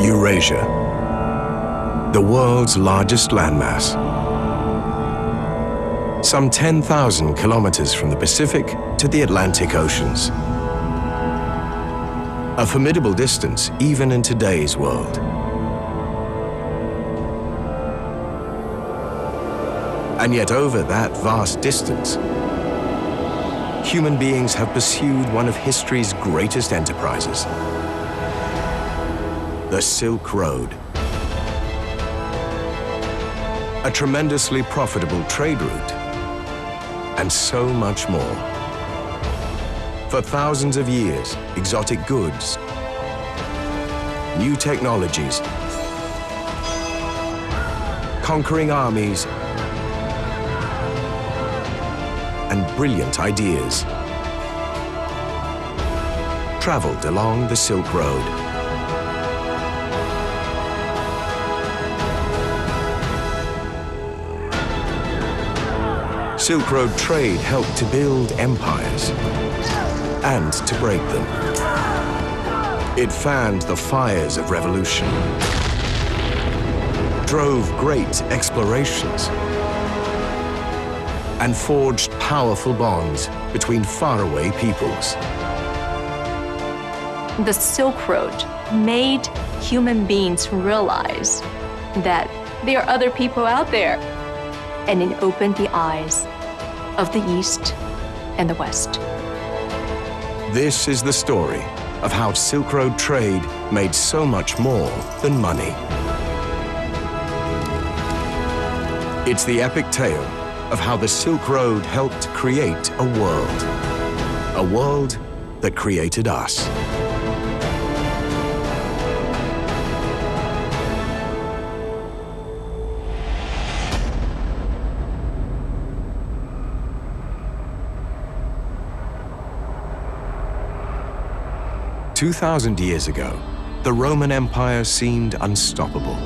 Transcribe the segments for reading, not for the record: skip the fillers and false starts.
Eurasia, the world's largest landmass. Some 10,000 kilometers from the Pacific to the Atlantic Oceans. A formidable distance even in today's world. And yet over that vast distance, human beings have pursued one of history's greatest enterprises. The Silk Road. A tremendously profitable trade route, and so much more. For thousands of years, exotic goods, new technologies, conquering armies, and brilliant ideas traveled along the Silk Road. Silk Road trade helped to build empires and to break them. It fanned the fires of revolution, drove great explorations, and forged powerful bonds between faraway peoples. The Silk Road made human beings realize that there are other people out there, and it opened the eyes of the East and the West. This is the story of how Silk Road trade made so much more than money. It's the epic tale of how the Silk Road helped create a world that created us. "2,000 years ago, the Roman Empire seemed unstoppable.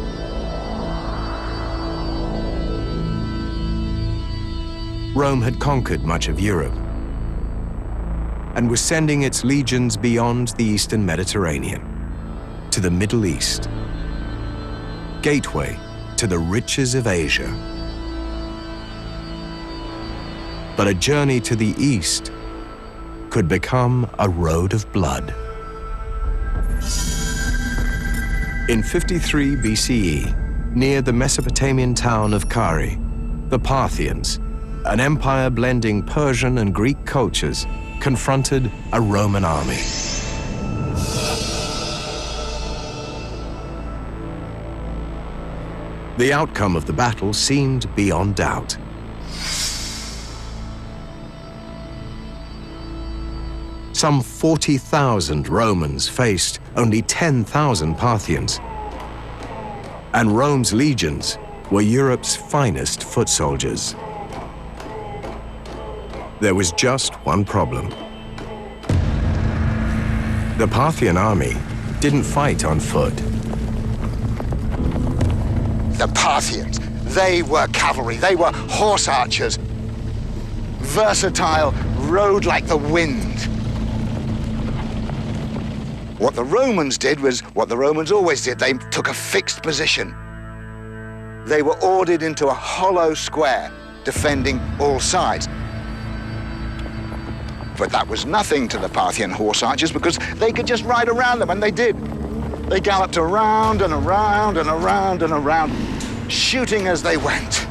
Rome had conquered much of Europe and was sending its legions beyond the Eastern Mediterranean to the Middle East, gateway to the riches of Asia. But a journey to the East could become a road of blood. In 53 BCE, near the Mesopotamian town of Kari, the Parthians, an empire blending Persian and Greek cultures, confronted a Roman army. The outcome of the battle seemed beyond doubt. Some 40,000 Romans faced only 10,000 Parthians. And Rome's legions were Europe's finest foot soldiers. There was just one problem. The Parthian army didn't fight on foot. The Parthians, they were cavalry, they were horse archers. Versatile, rode like the wind. What the Romans did was what the Romans always did. They took a fixed position. They were ordered into a hollow square, defending all sides. But that was nothing to the Parthian horse archers because they could just ride around them, and they did. They galloped around and around and around and around, shooting as they went.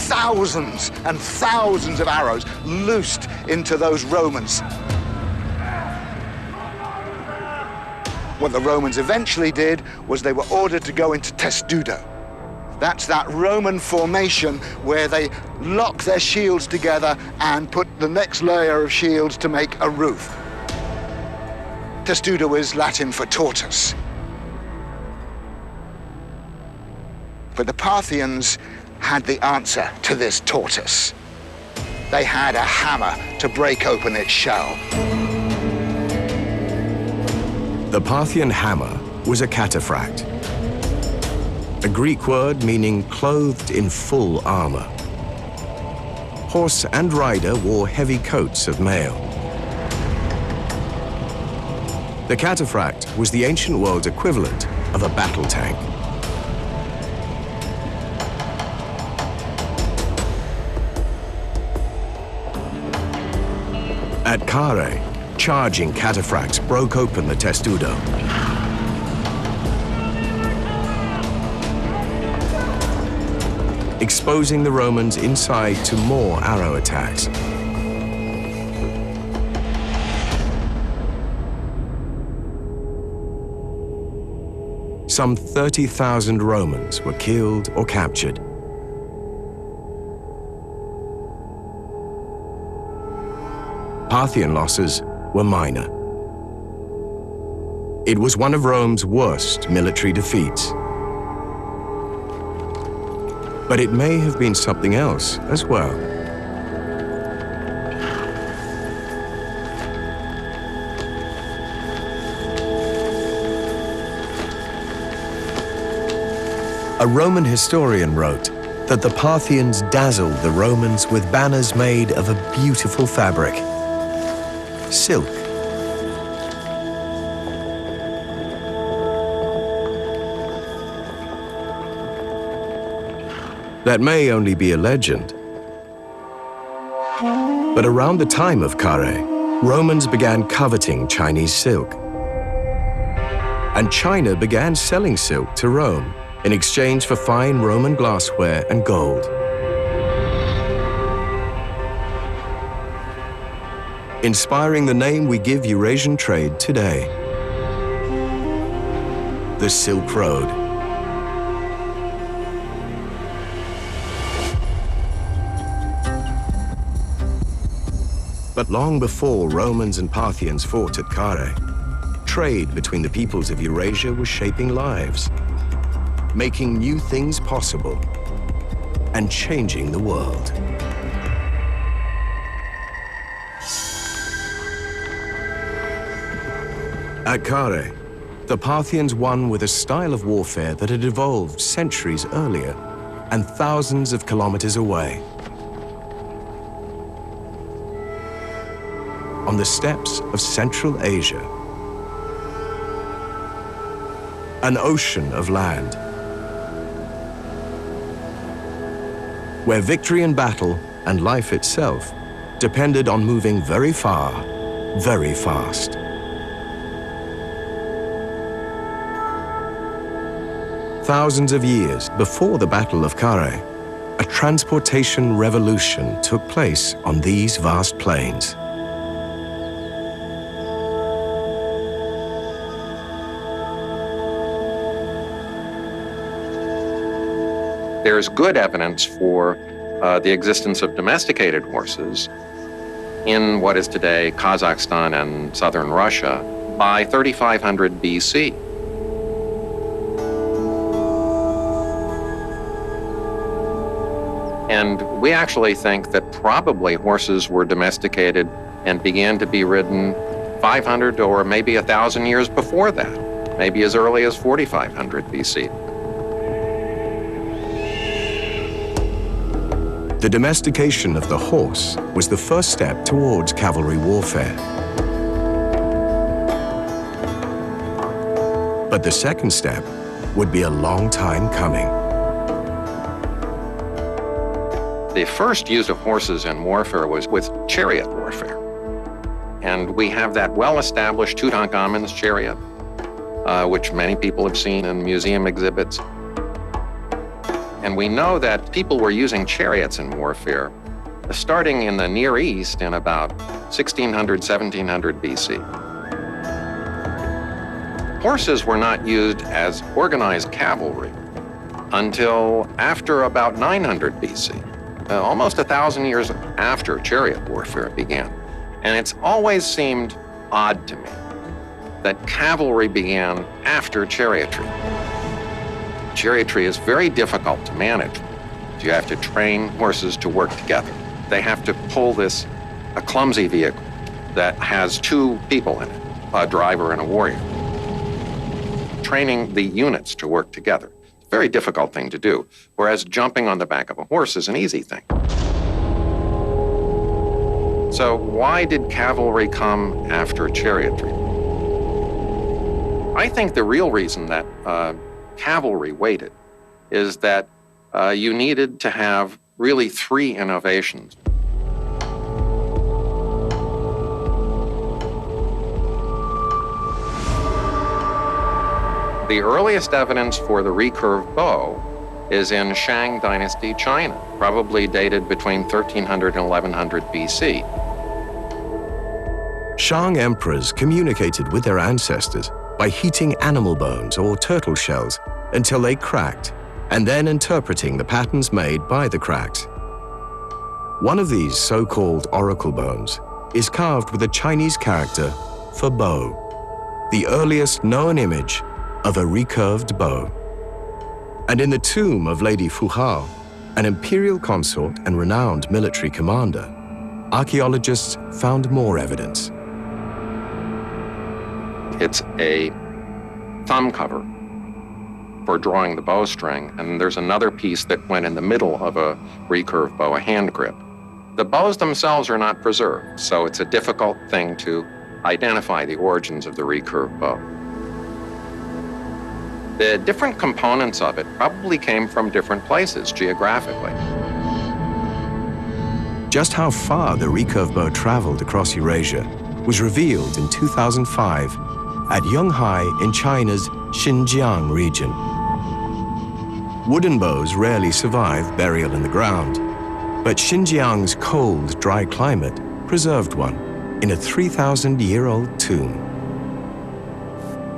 Thousands and thousands of arrows loosed into those Romans. What the Romans eventually did was they were ordered to go into testudo. That's that Roman formation where they lock their shields together and put the next layer of shields to make a roof. Testudo is Latin for tortoise. But the Parthians had the answer to this tortoise. They had a hammer to break open its shell. The Parthian hammer was a cataphract, a Greek word meaning clothed in full armor. Horse and rider wore heavy coats of mail. The cataphract was the ancient world's equivalent of a battle tank. At Kare, charging cataphracts broke open the testudo. Exposing the Romans inside to more arrow attacks. Some 30,000 Romans were killed or captured. Parthian losses were minor. It was one of Rome's worst military defeats. But it may have been something else as well. A Roman historian wrote that the Parthians dazzled the Romans with banners made of a beautiful fabric, silk. That may only be a legend. But around the time of Kare, Romans began coveting Chinese silk. And China began selling silk to Rome in exchange for fine Roman glassware and gold. Inspiring the name we give Eurasian trade today, the Silk Road. But long before Romans and Parthians fought at Kare, trade between the peoples of Eurasia was shaping lives, making new things possible, and changing the world. At Kare, the Parthians won with a style of warfare that had evolved centuries earlier and thousands of kilometers away. On the steppes of Central Asia, an ocean of land, where victory in battle and life itself depended on moving very far, very fast. Thousands of years before the Battle of Kare, a transportation revolution took place on these vast plains. There's good evidence for the existence of domesticated horses in what is today Kazakhstan and southern Russia by 3500 BC. And we actually think that probably horses were domesticated and began to be ridden 500 or maybe 1,000 years before that, maybe as early as 4500 BC. The domestication of the horse was the first step towards cavalry warfare. But the second step would be a long time coming. The first use of horses in warfare was with chariot warfare. And we have that well-established Tutankhamun's chariot, which many people have seen in museum exhibits. And we know that people were using chariots in warfare starting in the Near East in about 1600, 1700 BC. Horses were not used as organized cavalry until after about 900 BC. Almost 1,000 years after chariot warfare began. And it's always seemed odd to me that cavalry began after chariotry. Chariotry is very difficult to manage. You have to train horses to work together. They have to pull a clumsy vehicle that has two people in it, a driver and a warrior. Training the units to work together. Very difficult thing to do, whereas jumping on the back of a horse is an easy thing. So why did cavalry come after chariotry? I think the real reason that cavalry waited is that you needed to have really three innovations. The earliest evidence for the recurved bow is in Shang Dynasty China, probably dated between 1300 and 1100 BC. Shang emperors communicated with their ancestors by heating animal bones or turtle shells until they cracked, and then interpreting the patterns made by the cracks. One of these so-called oracle bones is carved with a Chinese character for bow, the earliest known image of a recurved bow. And in the tomb of Lady Fu Hao, an imperial consort and renowned military commander, archaeologists found more evidence. It's a thumb cover for drawing the bowstring, and there's another piece that went in the middle of a recurved bow, a hand grip. The bows themselves are not preserved, so it's a difficult thing to identify the origins of the recurved bow. The different components of it probably came from different places geographically. Just how far the recurve bow traveled across Eurasia was revealed in 2005 at Yonghai in China's Xinjiang region. Wooden bows rarely survive burial in the ground, but Xinjiang's cold, dry climate preserved one in a 3,000-year-old tomb.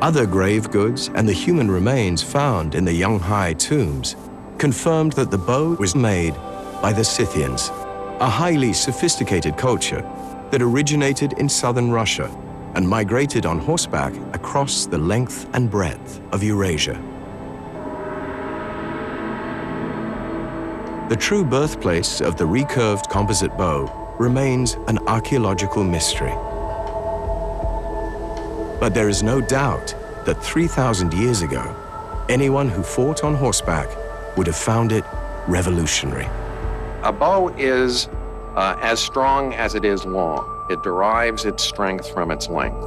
Other grave goods and the human remains found in the Yonghai tombs confirmed that the bow was made by the Scythians, a highly sophisticated culture that originated in southern Russia and migrated on horseback across the length and breadth of Eurasia. The true birthplace of the recurved composite bow remains an archaeological mystery. But there is no doubt that 3,000 years ago, anyone who fought on horseback would have found it revolutionary. A bow is as strong as it is long. It derives its strength from its length.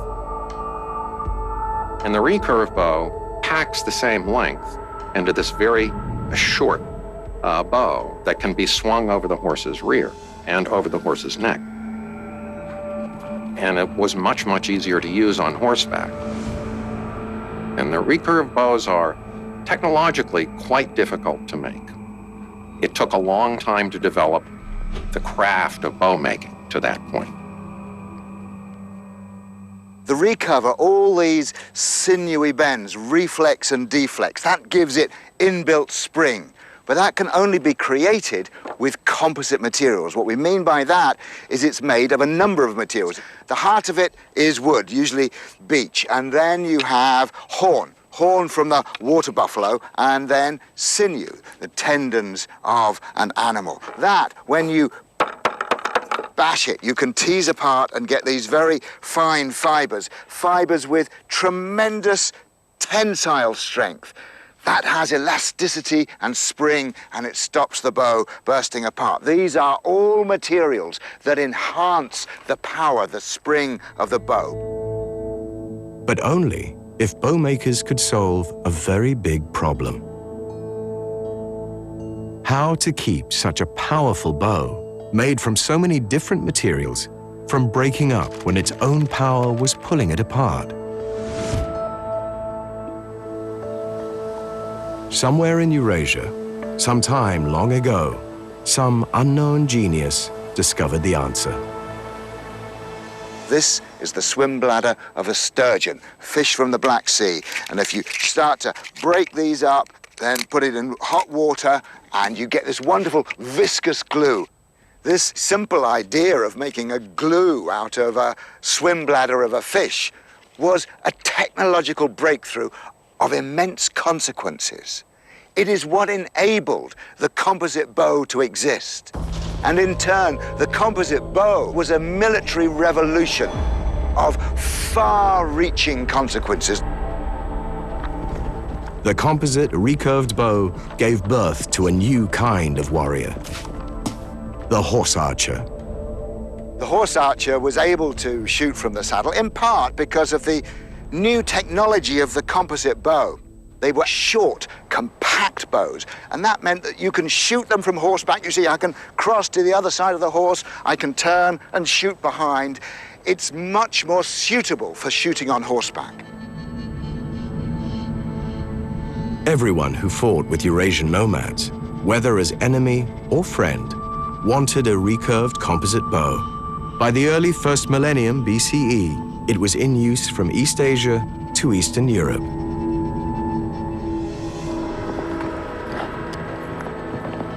And the recurve bow packs the same length into this very short bow that can be swung over the horse's rear and over the horse's neck. And it was much, much easier to use on horseback. And the recurve bows are technologically quite difficult to make. It took a long time to develop the craft of bow making to that point. The recurve are all these sinewy bends, reflex and deflex. That gives it inbuilt spring. But that can only be created with composite materials. What we mean by that is it's made of a number of materials. The heart of it is wood, usually beech, and then you have horn from the water buffalo, and then sinew, the tendons of an animal. That, when you bash it, you can tease apart and get these very fine fibers with tremendous tensile strength. That has elasticity and spring, and it stops the bow bursting apart. These are all materials that enhance the power, the spring of the bow. But only if bowmakers could solve a very big problem. How to keep such a powerful bow, made from so many different materials, from breaking up when its own power was pulling it apart. Somewhere in Eurasia, sometime long ago, some unknown genius discovered the answer. This is the swim bladder of a sturgeon, fish from the Black Sea. And if you start to break these up, then put it in hot water, and you get this wonderful viscous glue. This simple idea of making a glue out of a swim bladder of a fish was a technological breakthrough of immense consequences. It is what enabled the composite bow to exist. And in turn, the composite bow was a military revolution of far-reaching consequences. The composite recurved bow gave birth to a new kind of warrior, the horse archer. The horse archer was able to shoot from the saddle, in part because of the new technology of the composite bow. They were short, compact bows, and that meant that you can shoot them from horseback. You see, I can cross to the other side of the horse, I can turn and shoot behind. It's much more suitable for shooting on horseback. Everyone who fought with Eurasian nomads, whether as enemy or friend, wanted a recurved composite bow. By the early first millennium BCE, it was in use from East Asia to Eastern Europe.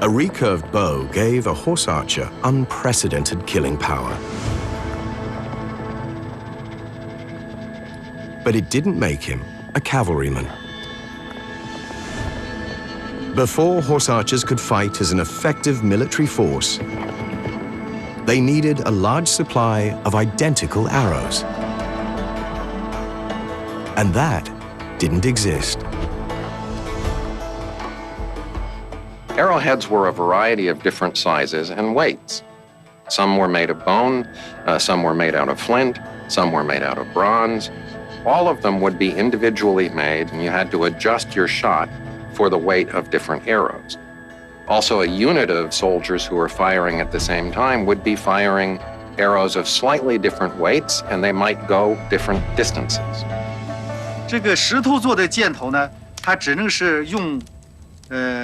A recurved bow gave a horse archer unprecedented killing power. But it didn't make him a cavalryman. Before horse archers could fight as an effective military force, they needed a large supply of identical arrows. And that didn't exist. Arrowheads were a variety of different sizes and weights. Some were made of bone, some were made out of flint, some were made out of bronze. All of them would be individually made, and you had to adjust your shot for the weight of different arrows. Also, a unit of soldiers who were firing at the same time would be firing arrows of slightly different weights, and they might go different distances. 这个石头做的箭头呢，它只能是用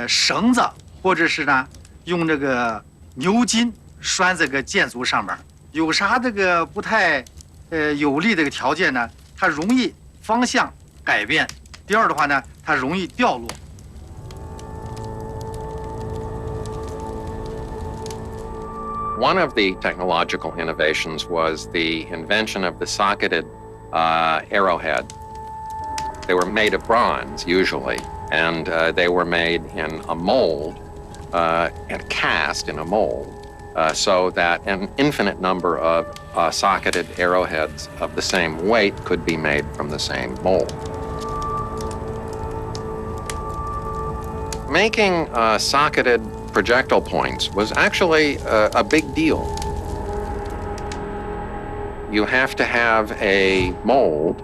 绳子，或者是呢用这个牛筋拴这个箭足上面。有啥这个不太有利的条件呢？它容易方向改变。第二的话呢，它容易掉落。One of the technological innovations was the invention of the socketed arrowhead. They were made of bronze, usually, and they were made in a mold and cast in a mold so that an infinite number of socketed arrowheads of the same weight could be made from the same mold. Making socketed projectile points was actually a big deal. You have to have a mold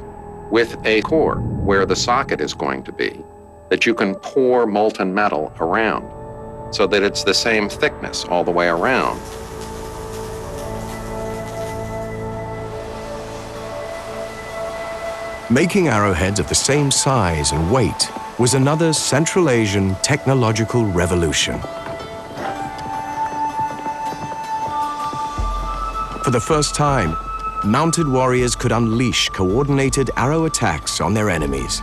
with a core where the socket is going to be that you can pour molten metal around so that it's the same thickness all the way around. Making arrowheads of the same size and weight was another Central Asian technological revolution. For the first time, mounted warriors could unleash coordinated arrow attacks on their enemies.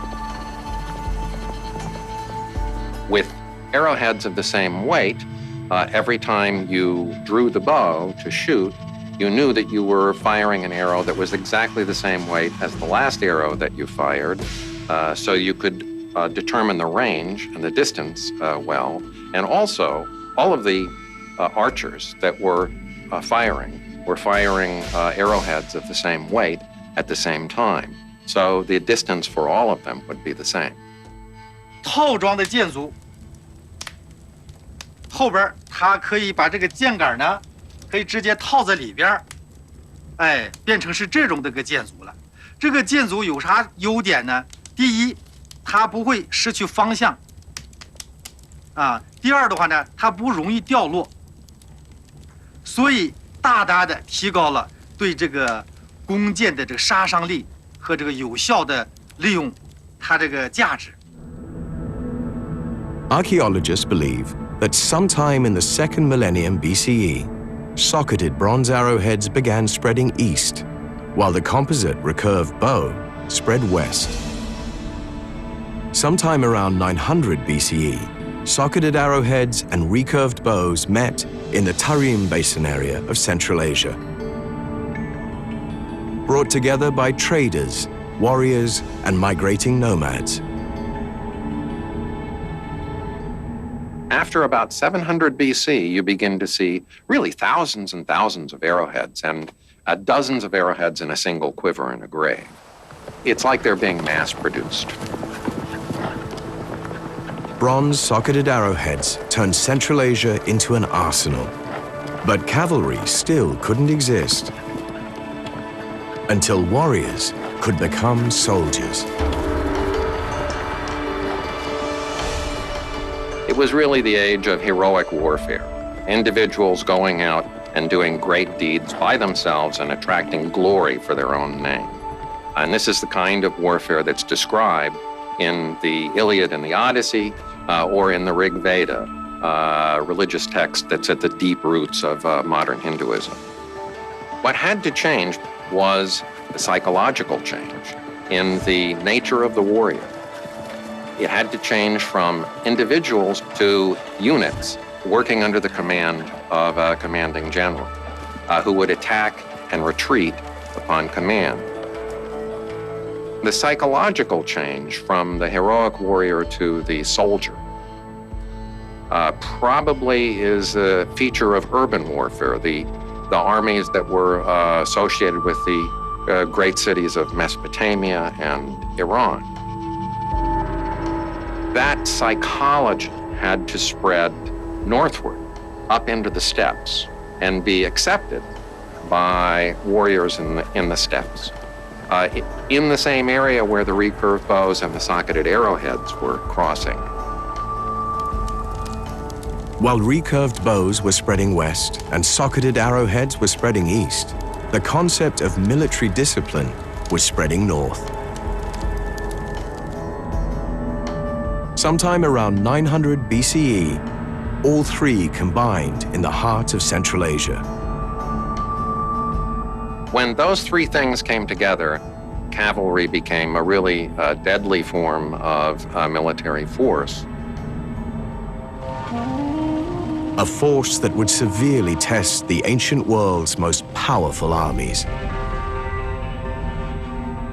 With arrowheads of the same weight, every time you drew the bow to shoot, you knew that you were firing an arrow that was exactly the same weight as the last arrow that you fired, so you could determine the range and the distance well. And also, all of the archers that were firing arrowheads of the same weight at the same time. So the distance for all of them would be the same. 套装的箭足后边，它可以把这个箭杆呢，可以直接套在里边，哎，变成是这种的个箭足了。这个箭足有啥优点呢？第一，它不会失去方向，啊。第二的话呢，它不容易掉落，所以大大的提高了对这个弓箭的这个杀伤力和这个有效的利用它这个价值。Archaeologists believe that sometime in the second millennium BCE, socketed bronze arrowheads began spreading east, while the composite recurved bow spread west. Sometime around 900 BCE, socketed arrowheads and recurved bows met in the Tarim Basin area of Central Asia. Brought together by traders, warriors, and migrating nomads. After about 700 BC, you begin to see really thousands and thousands of arrowheads and dozens of arrowheads in a single quiver in a grave. It's like they're being mass-produced. Bronze socketed arrowheads turned Central Asia into an arsenal. But cavalry still couldn't exist until warriors could become soldiers. It was really the age of heroic warfare, individuals going out and doing great deeds by themselves and attracting glory for their own name. And this is the kind of warfare that's described in the Iliad and the Odyssey, or in the Rig Veda, religious text that's at the deep roots of modern Hinduism. What had to change was the psychological change in the nature of the warrior. It had to change from individuals to units working under the command of a commanding general who would attack and retreat upon command. The psychological change from the heroic warrior to the soldier probably is a feature of urban warfare, the armies that were associated with the great cities of Mesopotamia and Iran. That psychology had to spread northward, up into the steppes, and be accepted by warriors in the steppes. In the same area where the recurved bows and the socketed arrowheads were crossing. While recurved bows were spreading west and socketed arrowheads were spreading east, the concept of military discipline was spreading north. Sometime around 900 BCE, all three combined in the heart of Central Asia. When those three things came together, cavalry became a really deadly form of military force. A force that would severely test the ancient world's most powerful armies.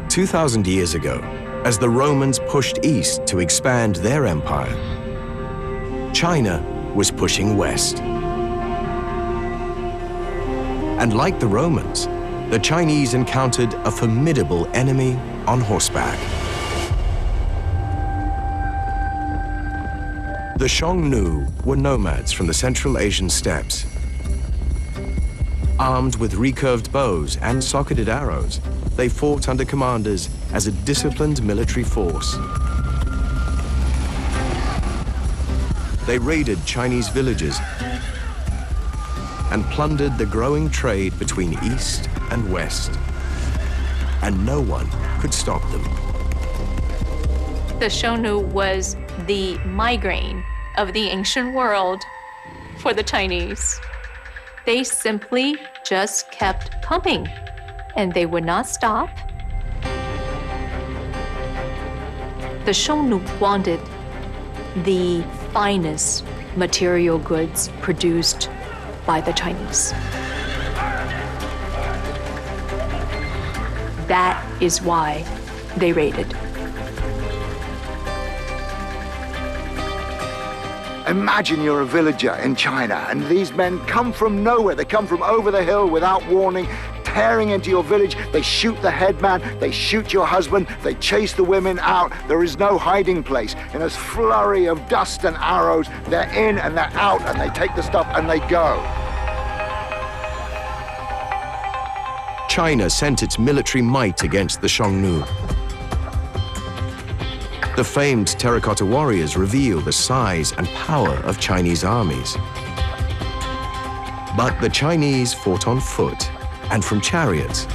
2,000 years ago, as the Romans pushed east to expand their empire, China was pushing west. And like the Romans, the Chinese encountered a formidable enemy on horseback. The Xiongnu were nomads from the Central Asian steppes. Armed with recurved bows and socketed arrows, they fought under commanders as a disciplined military force. They raided Chinese villages and plundered the growing trade between East and West. And no one could stop them. The Xiongnu was the migraine of the ancient world for the Chinese. They simply just kept coming, and they would not stop. The Xiongnu wanted the finest material goods produced by the Chinese. That is why they raided. Imagine you're a villager in China and these men come from nowhere. They come from over the hill without warning, tearing into your village. They shoot the headman, they shoot your husband, they chase the women out. There is no hiding place. In a flurry of dust and arrows, they're in and they're out and they take the stuff and they go. China sent its military might against the Xiongnu. The famed terracotta warriors reveal the size and power of Chinese armies. But the Chinese fought on foot and from chariots.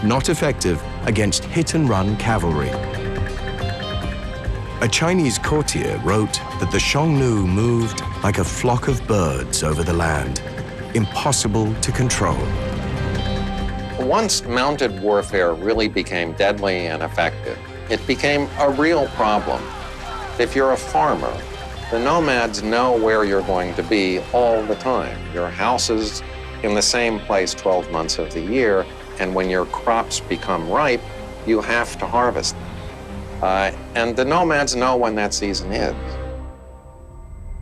Not effective against hit-and-run cavalry. A Chinese courtier wrote that the Xiongnu moved like a flock of birds over the land, impossible to control. Once mounted warfare really became deadly and effective, it became a real problem. If you're a farmer, the nomads know where you're going to be all the time. Your house is in the same place 12 months of the year, and when your crops become ripe, you have to harvest them. And the nomads know when that season is.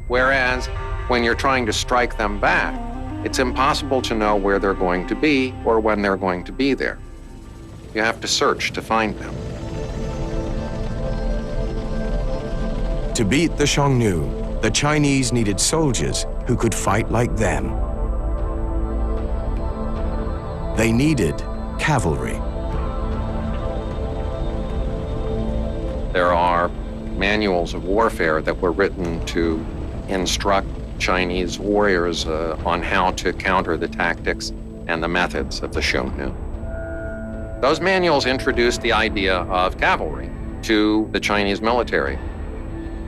Whereas when you're trying to strike them back, it's impossible to know where they're going to be or when they're going to be there. You have to search to find them. To beat the Xiongnu, the Chinese needed soldiers who could fight like them. They needed cavalry. There are manuals of warfare that were written to instruct Chinese warriors on how to counter the tactics and the methods of the Xiongnu. Those manuals introduced the idea of cavalry to the Chinese military.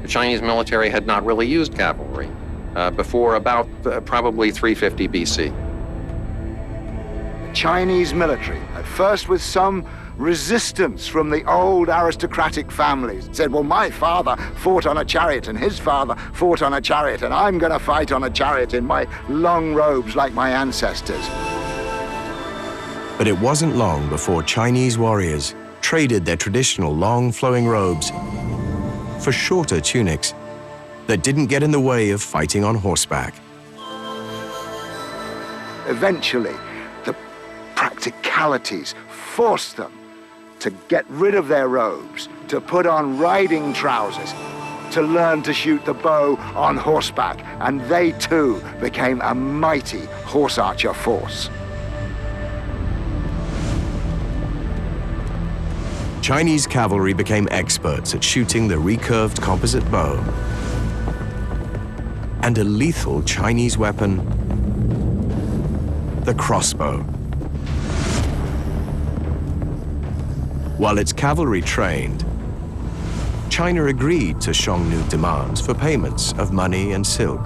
The Chinese military had not really used cavalry before about probably 350 BC. Chinese military, at first with some resistance from the old aristocratic families, said, well, my father fought on a chariot and his father fought on a chariot, and I'm going to fight on a chariot in my long robes like my ancestors. But it wasn't long before Chinese warriors traded their traditional long flowing robes for shorter tunics that didn't get in the way of fighting on horseback. Eventually, the practicalities forced them to get rid of their robes, to put on riding trousers, to learn to shoot the bow on horseback, and they too became a mighty horse archer force. Chinese cavalry became experts at shooting the recurved composite bow. And a lethal Chinese weapon, the crossbow. While its cavalry trained, China agreed to Xiongnu demands for payments of money and silk.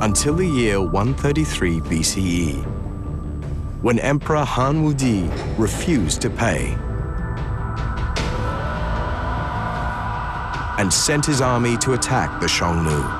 Until the year 133 BCE, when Emperor Han Wudi refused to pay and sent his army to attack the Xiongnu.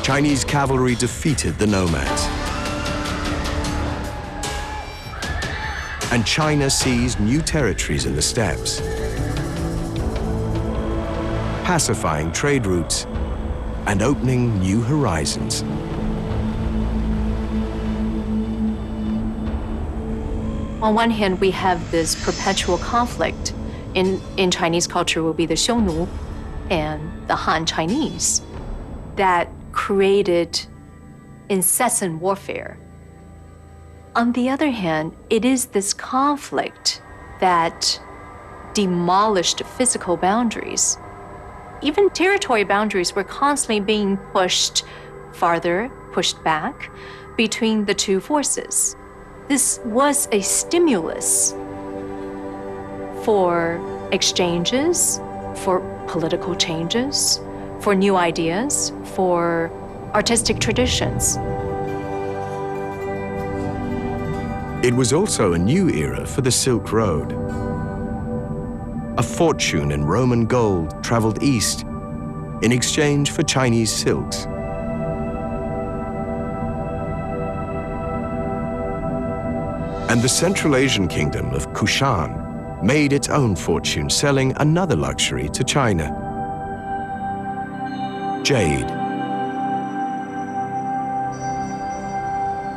Chinese cavalry defeated the nomads. And China seized new territories in the steppes, pacifying trade routes and opening new horizons. On one hand, we have this perpetual conflict in Chinese culture will be the Xiongnu and the Han Chinese that created incessant warfare. On the other hand, it is this conflict that demolished physical boundaries. Even territory boundaries were constantly being pushed farther, pushed back between the two forces. This was a stimulus for exchanges, for political changes, for new ideas, for artistic traditions. It was also a new era for the Silk Road. A fortune in Roman gold traveled east in exchange for Chinese silks. And the Central Asian kingdom of Kushan made its own fortune selling another luxury to China: jade.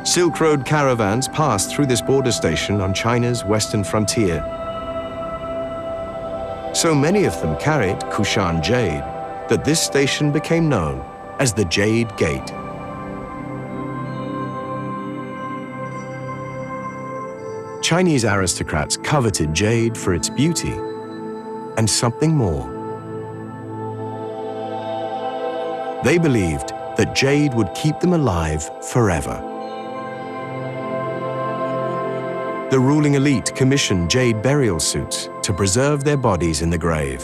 Silk Road caravans passed through this border station on China's western frontier. So many of them carried Kushan jade that this station became known as the Jade Gate. Chinese aristocrats coveted jade for its beauty and something more. They believed that jade would keep them alive forever. The ruling elite commissioned jade burial suits to preserve their bodies in the grave.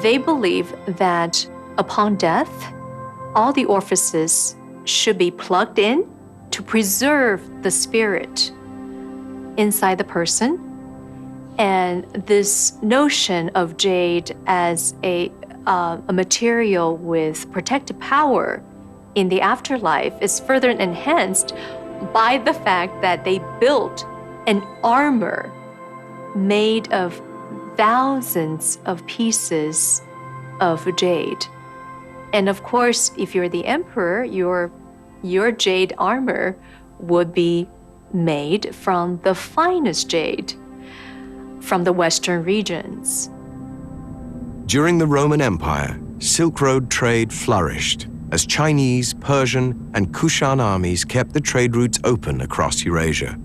They believe that upon death, all the orifices should be plugged in to preserve the spirit inside the person. And this notion of jade as a a material with protective power in the afterlife is further enhanced by the fact that they built an armor made of thousands of pieces of jade. And of course, if you're the emperor, your jade armor would be made from the finest jade from the Western regions. During the Roman Empire, Silk Road trade flourished as Chinese, Persian, and Kushan armies kept the trade routes open across Eurasia.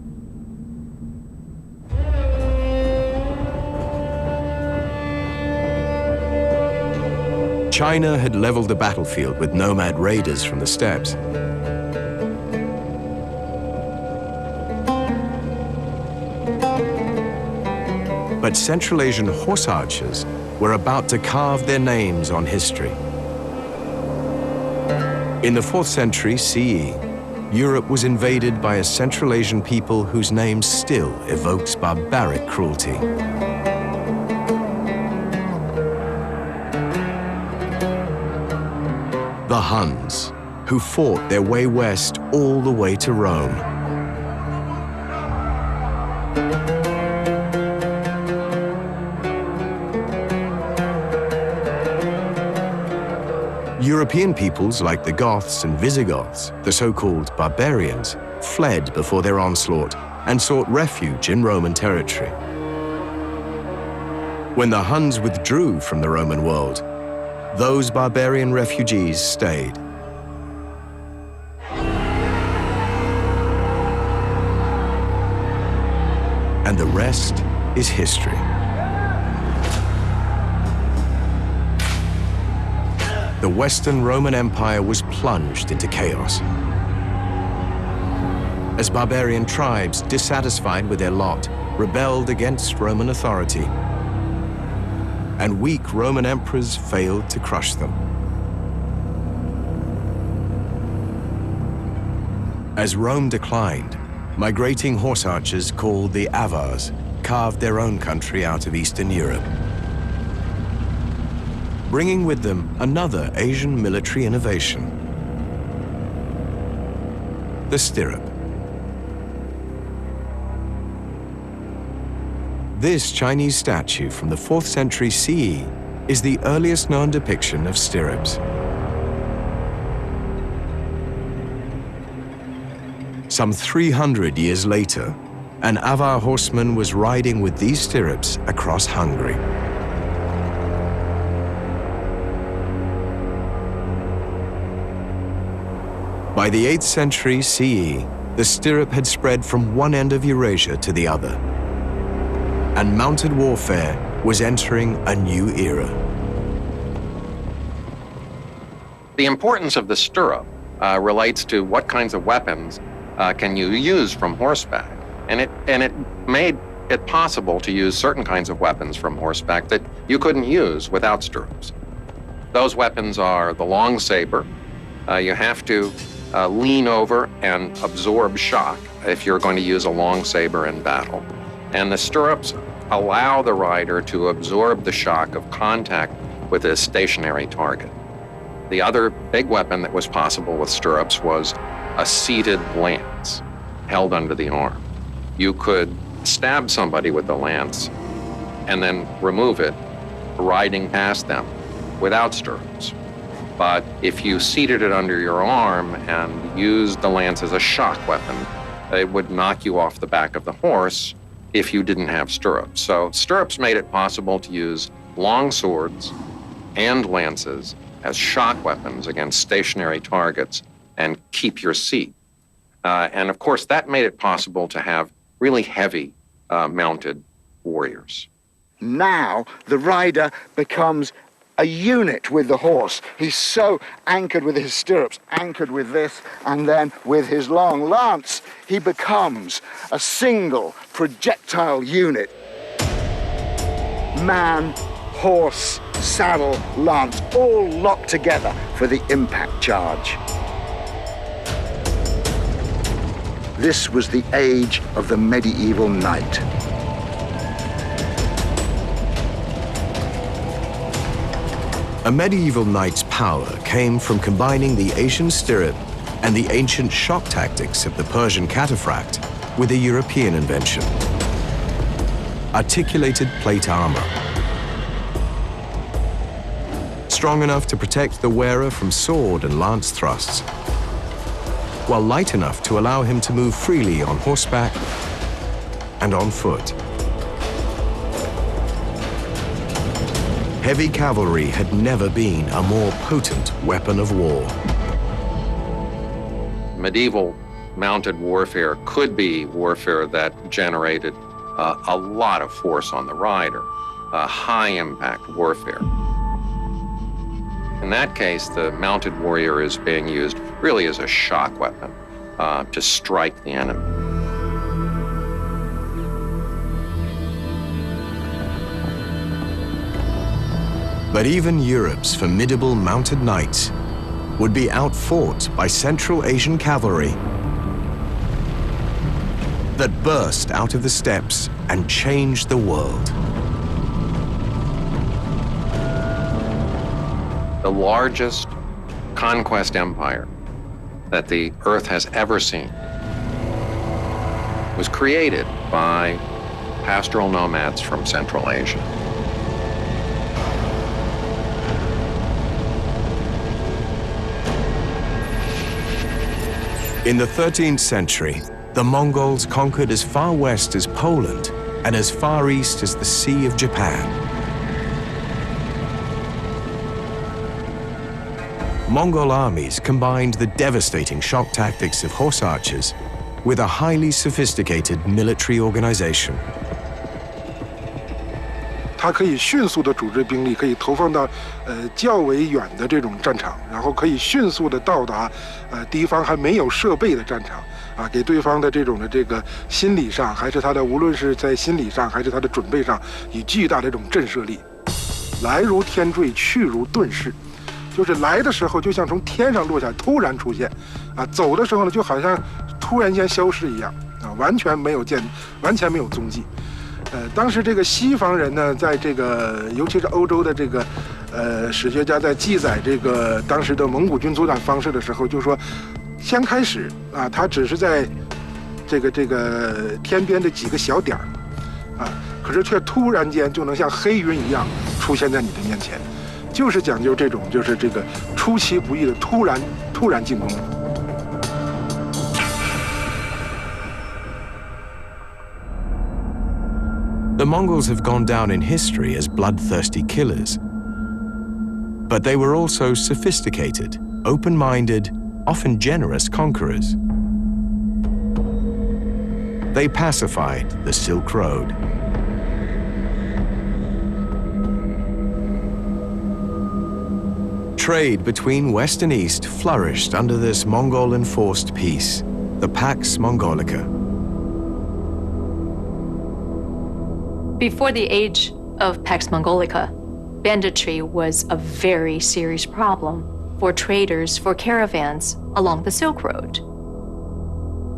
China had leveled the battlefield with nomad raiders from the steppes. But Central Asian horse archers were about to carve their names on history. In the 4th century CE, Europe was invaded by a Central Asian people whose name still evokes barbaric cruelty. The Huns, who fought their way west all the way to Rome. European peoples like the Goths and Visigoths, the so-called barbarians, fled before their onslaught and sought refuge in Roman territory. When the Huns withdrew from the Roman world, those barbarian refugees stayed. And the rest is history. The Western Roman Empire was plunged into chaos. As barbarian tribes, dissatisfied with their lot, rebelled against Roman authority, and weak Roman emperors failed to crush them. As Rome declined, migrating horse archers called the Avars carved their own country out of Eastern Europe, bringing with them another Asian military innovation: the stirrup. This Chinese statue from the 4th century CE is the earliest known depiction of stirrups. Some 300 years later, an Avar horseman was riding with these stirrups across Hungary. By the 8th century CE, the stirrup had spread from one end of Eurasia to the other, and mounted warfare was entering a new era. The importance of the stirrup relates to what kinds of weapons can you use from horseback. And it made it possible to use certain kinds of weapons from horseback that you couldn't use without stirrups. Those weapons are the long saber. You have to lean over and absorb shock if you're going to use a long saber in battle. And the stirrups allow the rider to absorb the shock of contact with a stationary target. The other big weapon that was possible with stirrups was a seated lance held under the arm. You could stab somebody with the lance and then remove it, riding past them without stirrups. But if you seated it under your arm and used the lance as a shock weapon, it would knock you off the back of the horse if you didn't have stirrups. So stirrups made it possible to use long swords and lances as shock weapons against stationary targets and keep your seat. And of course, that made it possible to have really heavy mounted warriors. Now the rider becomes a unit with the horse. He's so anchored with his stirrups, anchored with this, and then with his long lance, he becomes a single projectile unit. Man, horse, saddle, lance, all locked together for the impact charge. This was the age of the medieval knight. A medieval knight's power came from combining the Asian stirrup and the ancient shock tactics of the Persian cataphract with a European invention: articulated plate armor. Strong enough to protect the wearer from sword and lance thrusts, while light enough to allow him to move freely on horseback and on foot. Heavy cavalry had never been a more potent weapon of war. Medieval mounted warfare could be warfare that generated a lot of force on the rider, high-impact warfare. In that case, the mounted warrior is being used really as a shock weapon to strike the enemy. But even Europe's formidable mounted knights would be outfought by Central Asian cavalry that burst out of the steppes and changed the world. The largest conquest empire that the Earth has ever seen was created by pastoral nomads from Central Asia. In the 13th century, the Mongols conquered as far west as Poland and as far east as the Sea of Japan. Mongol armies combined the devastating shock tactics of horse archers with a highly sophisticated military organization. 它可以迅速的组织兵力，可以投放到较为远的这种战场，然后可以迅速的到达敌方还没有设备的战场啊，给对方的这个心理上，还是他的无论是在心理上还是他的准备上，以巨大的这种震慑力。来如天坠，去如遁世，就是来的时候就像从天上落下，突然出现，啊，走的时候呢就好像突然间消失一样，啊，完全没有踪迹。当时这个西方人呢，在这个尤其是欧洲的这个史学家在记载这个当时的蒙古军作战方式的时候，就说，先开始啊，他只是在这个天边的几个小点儿，啊，可是却突然间就能像黑云一样出现在你的面前，就是讲究这种就是这个出其不意的突然进攻。The Mongols have gone down in history as bloodthirsty killers. But they were also sophisticated, open-minded, often generous conquerors. They pacified the Silk Road. Trade between West and East flourished under this Mongol-enforced peace, the Pax Mongolica. Before the age of Pax Mongolica, banditry was a very serious problem for traders, for caravans along the Silk Road.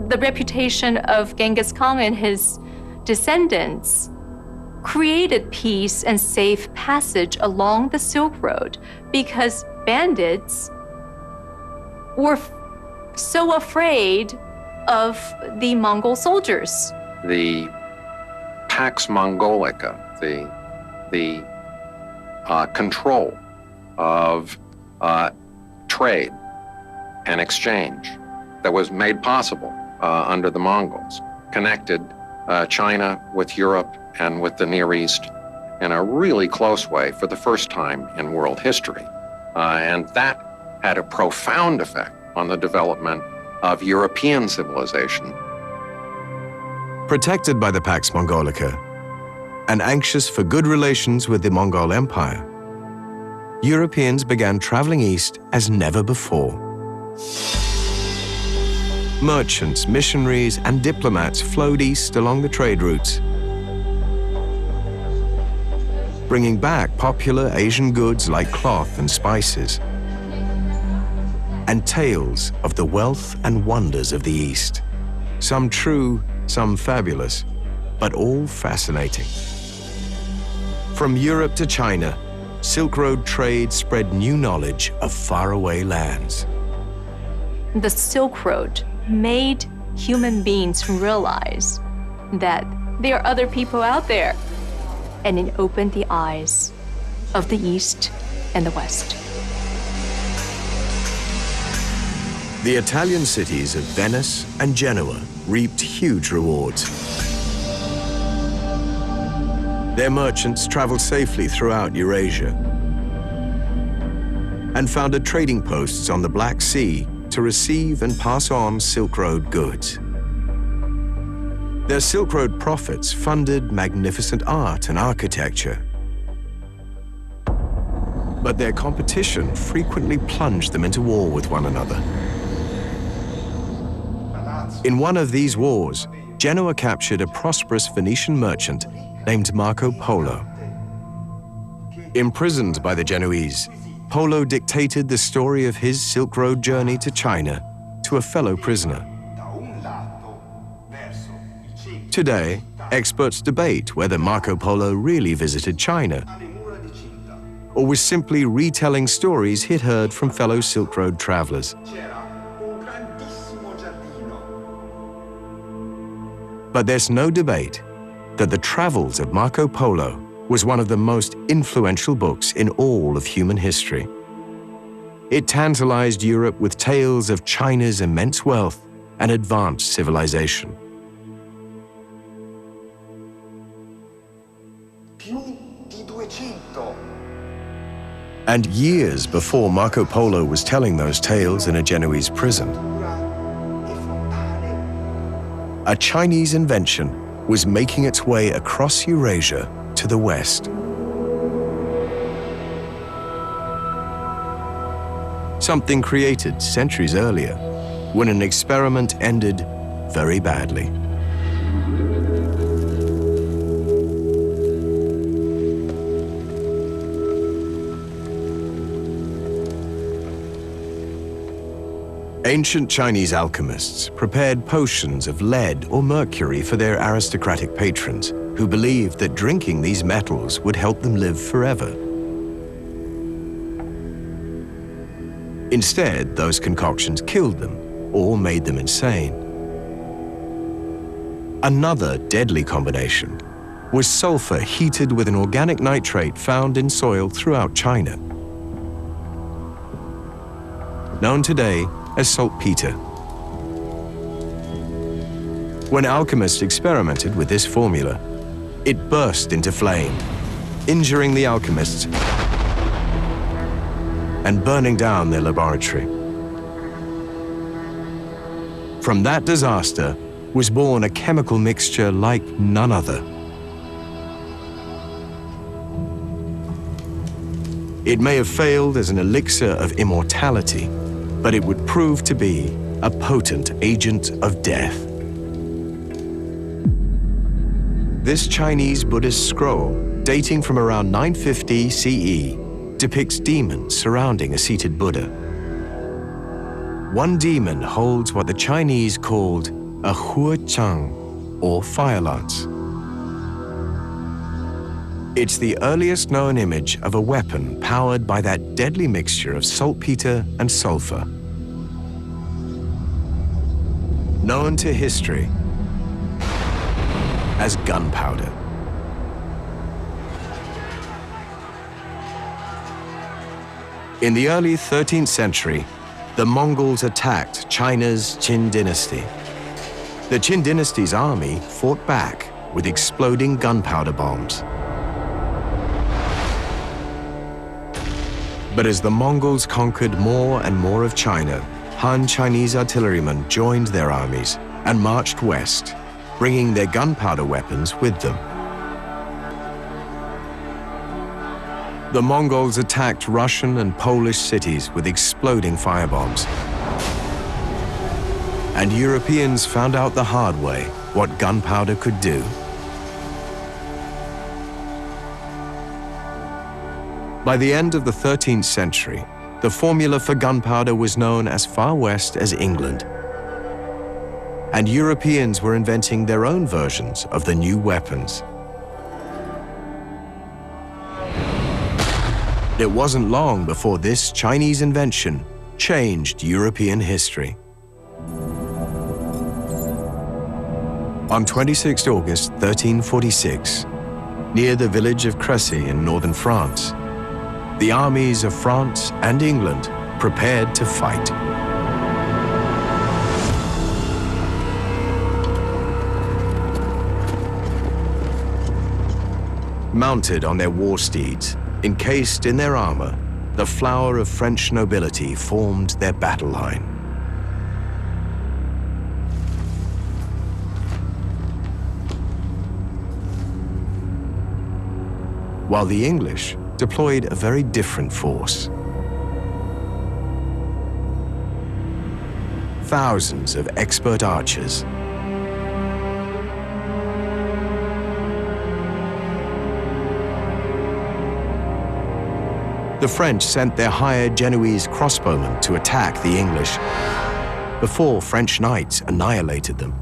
The reputation of Genghis Khan and his descendants created peace and safe passage along the Silk Road because bandits were so afraid of the Mongol soldiers. The Pax Mongolica, the control of trade and exchange that was made possible under the Mongols, connected China with Europe and with the Near East in a really close way for the first time in world history. And that had a profound effect on the development of European civilization. Protected by the Pax Mongolica, and anxious for good relations with the Mongol Empire, Europeans began traveling east as never before. Merchants, missionaries, and diplomats flowed east along the trade routes, bringing back popular Asian goods like cloth and spices, and tales of the wealth and wonders of the East, some true, some fabulous, but all fascinating. From Europe to China, Silk Road trade spread new knowledge of faraway lands. The Silk Road made human beings realize that there are other people out there, and it opened the eyes of the East and the West. The Italian cities of Venice and Genoa reaped huge rewards. Their merchants traveled safely throughout Eurasia and founded trading posts on the Black Sea to receive and pass on Silk Road goods. Their Silk Road profits funded magnificent art and architecture. But their competition frequently plunged them into war with one another. In one of these wars, Genoa captured a prosperous Venetian merchant named Marco Polo. Imprisoned by the Genoese, Polo dictated the story of his Silk Road journey to China to a fellow prisoner. Today, experts debate whether Marco Polo really visited China or was simply retelling stories he'd heard from fellow Silk Road travelers. But there's no debate that the Travels of Marco Polo was one of the most influential books in all of human history. It tantalized Europe with tales of China's immense wealth and advanced civilization. And years before Marco Polo was telling those tales in a Genoese prison, a Chinese invention was making its way across Eurasia to the West. Something created centuries earlier when an experiment ended very badly. Ancient Chinese alchemists prepared potions of lead or mercury for their aristocratic patrons, who believed that drinking these metals would help them live forever. Instead, those concoctions killed them or made them insane. Another deadly combination was sulfur heated with an organic nitrate found in soil throughout China, known today as saltpeter. When alchemists experimented with this formula, it burst into flame, injuring the alchemists and burning down their laboratory. From that disaster was born a chemical mixture like none other. It may have failed as an elixir of immortality, but it would prove to be a potent agent of death. This Chinese Buddhist scroll, dating from around 950 CE, depicts demons surrounding a seated Buddha. One demon holds what the Chinese called a hua chang, or fire lance. It's the earliest known image of a weapon powered by that deadly mixture of saltpeter and sulfur. Known to history as gunpowder. In the early 13th century, the Mongols attacked China's Qin dynasty. The Qin dynasty's army fought back with exploding gunpowder bombs. But as the Mongols conquered more and more of China, Han Chinese artillerymen joined their armies and marched west, bringing their gunpowder weapons with them. The Mongols attacked Russian and Polish cities with exploding firebombs. And Europeans found out the hard way what gunpowder could do. By the end of the 13th century, the formula for gunpowder was known as far west as England. And Europeans were inventing their own versions of the new weapons. It wasn't long before this Chinese invention changed European history. On 26 August 1346, near the village of Crécy in northern France, the armies of France and England prepared to fight. Mounted on their war steeds, encased in their armor, the flower of French nobility formed their battle line. While the English deployed a very different force. Thousands of expert archers, the French sent their hired Genoese crossbowmen to attack the English before French knights annihilated them.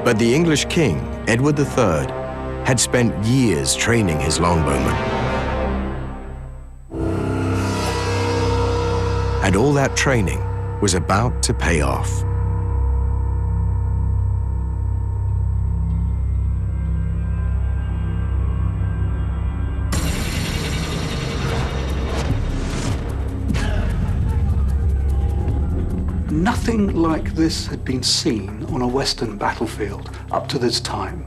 But the English king, Edward III, had spent years training his longbowmen. And all that training was about to pay off. Nothing like this had been seen on a Western battlefield up to this time.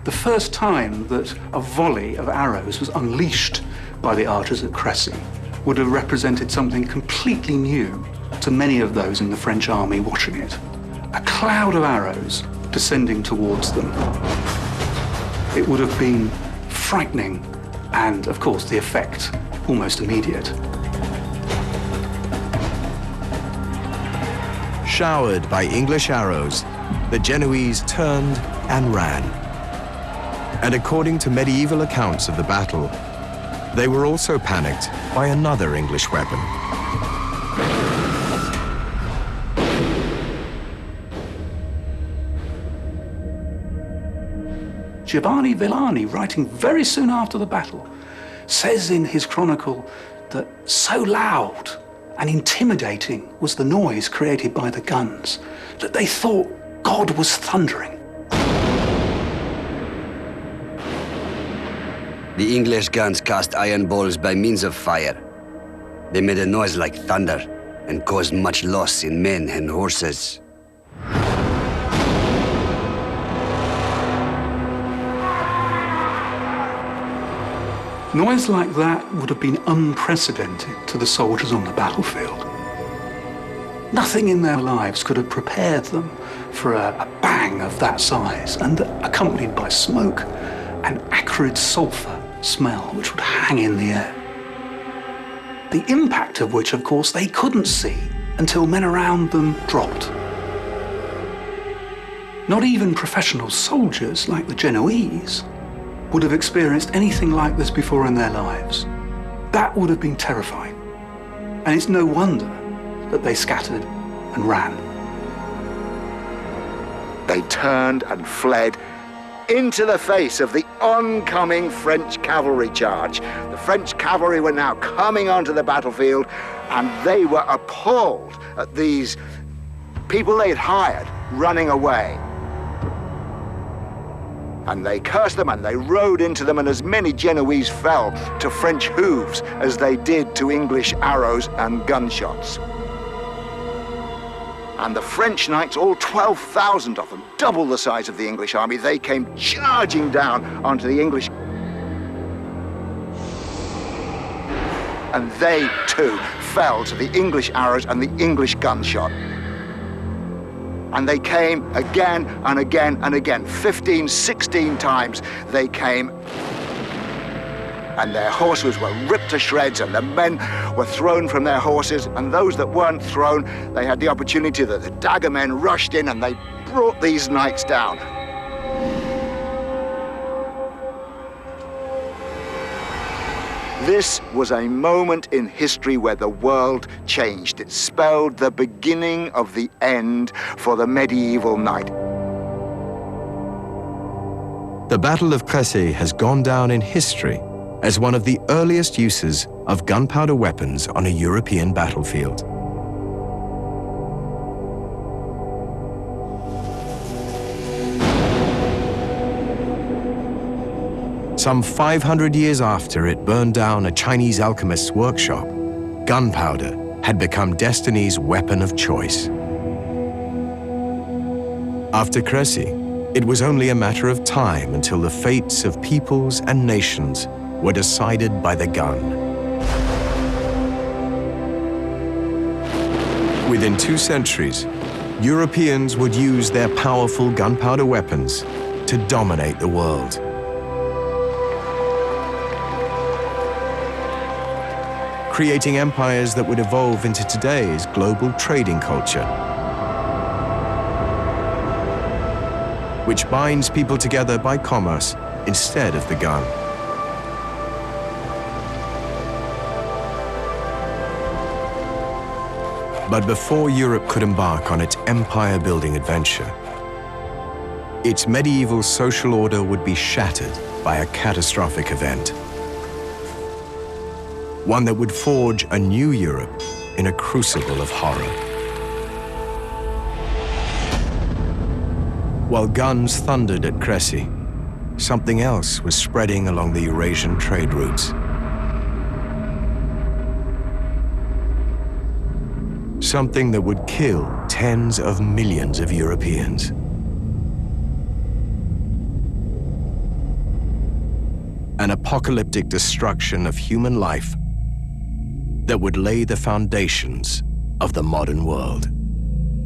The first time that a volley of arrows was unleashed by the archers at Crécy would have represented something completely new to many of those in the French army watching it. A cloud of arrows descending towards them. It would have been frightening and, of course, the effect almost immediate. Showered by English arrows, the Genoese turned and ran. And according to medieval accounts of the battle, they were also panicked by another English weapon. Giovanni Villani, writing very soon after the battle, says in his chronicle that so loud and intimidating was the noise created by the guns that they thought God was thundering. The English guns cast iron balls by means of fire. They made a noise like thunder and caused much loss in men and horses. Noise like that would have been unprecedented to the soldiers on the battlefield. Nothing in their lives could have prepared them for a bang of that size, and accompanied by smoke and acrid sulfur smell which would hang in the air. The impact of which, of course, they couldn't see until men around them dropped. Not even professional soldiers like the Genoese would have experienced anything like this before in their lives. That would have been terrifying. And it's no wonder that they scattered and ran. They turned and fled into the face of the oncoming French cavalry charge. The French cavalry were now coming onto the battlefield, and they were appalled at these people they'd hired running away. And they cursed them and they rode into them, and as many Genoese fell to French hooves as they did to English arrows and gunshots. And the French knights, all 12,000 of them, double the size of the English army, they came charging down onto the English. And they, too, fell to the English arrows and the English gunshot. And they came again and again and again. 15, 16 times they came. And their horses were ripped to shreds, and the men were thrown from their horses. And those that weren't thrown, they had the opportunity that the dagger men rushed in and they brought these knights down. This was a moment in history where the world changed. It spelled the beginning of the end for the medieval knight. The Battle of Crécy has gone down in history as one of the earliest uses of gunpowder weapons on a European battlefield. Some 500 years after it burned down a Chinese alchemist's workshop, gunpowder had become destiny's weapon of choice. After Crécy, it was only a matter of time until the fates of peoples and nations were decided by the gun. Within 2 centuries, Europeans would use their powerful gunpowder weapons to dominate the world. Creating empires that would evolve into today's global trading culture, which binds people together by commerce instead of the gun. But before Europe could embark on its empire-building adventure, its medieval social order would be shattered by a catastrophic event. One that would forge a new Europe in a crucible of horror. While guns thundered at Crécy, something else was spreading along the Eurasian trade routes. Something that would kill tens of millions of Europeans. An apocalyptic destruction of human life that would lay the foundations of the modern world.